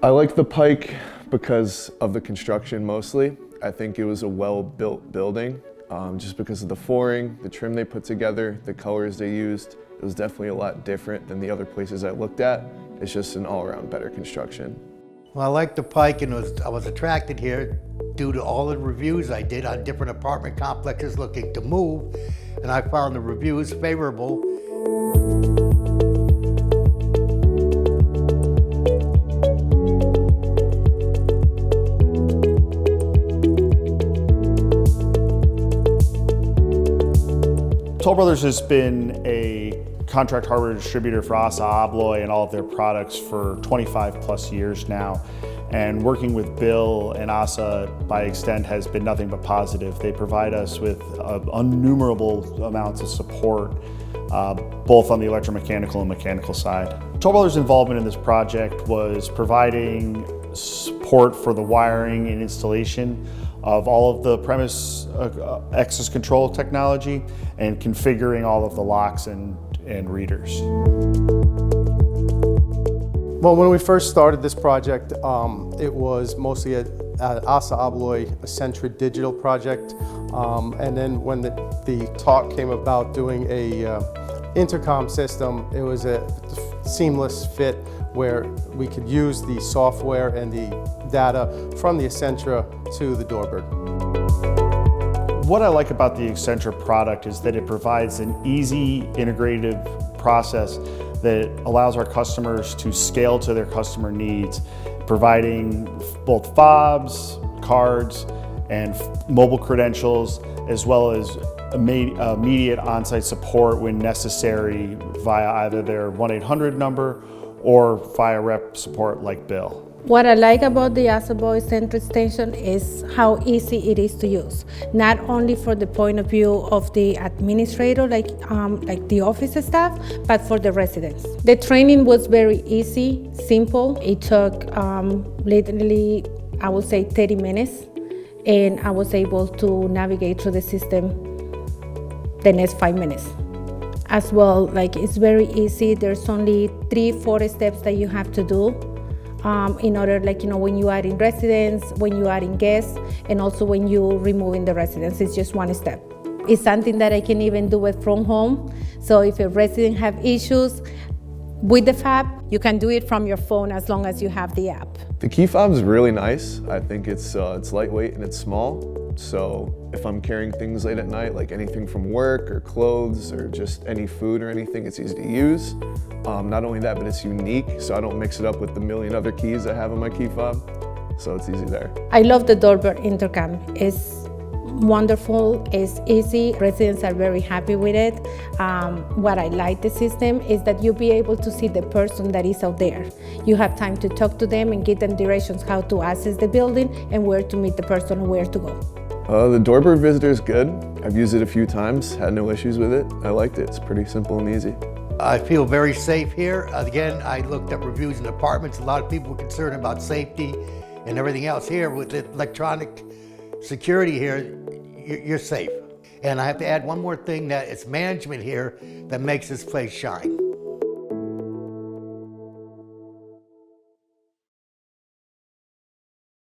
I like the PIKE because of the construction mostly. I think it was a well-built building, just because of the flooring, the trim they put together, the colors they used. It was definitely a lot different than the other places I looked at. It's just an all-around better construction. Well, I like the PIKE, and I was attracted here due to all the reviews I did on different apartment complexes looking to move, and I found the reviews favorable. Toll Brothers has been a contract hardware distributor for ASSA, ABLOY, and all of their products for 25 plus years now. And working with Bill and ASSA by extent has been nothing but positive. They provide us with innumerable amounts of support, both on the electromechanical and mechanical side. Toll Brothers' involvement in this project was providing support for the wiring and installation of all of the premise access control technology and configuring all of the locks and readers. Well, when we first started this project, it was mostly an ASSA ABLOY Accentra digital project. And then when the talk came about doing a intercom system, it was a seamless fit where we could use the software and the data from the Accentra to the DoorBird. What I like about the Accentra product is that it provides an easy, integrative process that allows our customers to scale to their customer needs, providing both fobs, cards, and mobile credentials, as well as immediate on-site support when necessary via either their 1-800 number or via rep support like Bill. What I like about the ABLOY Central Station is how easy it is to use. Not only for the point of view of the administrator, like the office staff, but for the residents. The training was very easy, simple. It took literally, I would say 30 minutes, and I was able to navigate through the system the next 5 minutes. As well, it's very easy. There's only 3-4 steps that you have to do in order, when you are in residence, when you are in guests, and also when you removing the residence. It's just one step. It's something that I can even do it from home. So if a resident have issues with the fob, you can do it from your phone as long as you have the app. The key fob is really nice. I think it's lightweight and it's small. So if I'm carrying things late at night, like anything from work or clothes or just any food or anything, it's easy to use. Not only that, but it's unique, so I don't mix it up with the million other keys I have on my key fob. So it's easy there. I love the DoorBird intercom. It's wonderful, it's easy. Residents are very happy with it. What I like the system is that you'll be able to see the person that is out there. You have time to talk to them and give them directions how to access the building and where to meet the person and where to go. The DoorBird Visitor is good. I've used it a few times, had no issues with it. I liked it, it's pretty simple and easy. I feel very safe here. Again, I looked at reviews in apartments. A lot of people were concerned about safety and everything else. Here with the electronic security here, you're safe. And I have to add one more thing, that it's management here that makes this place shine.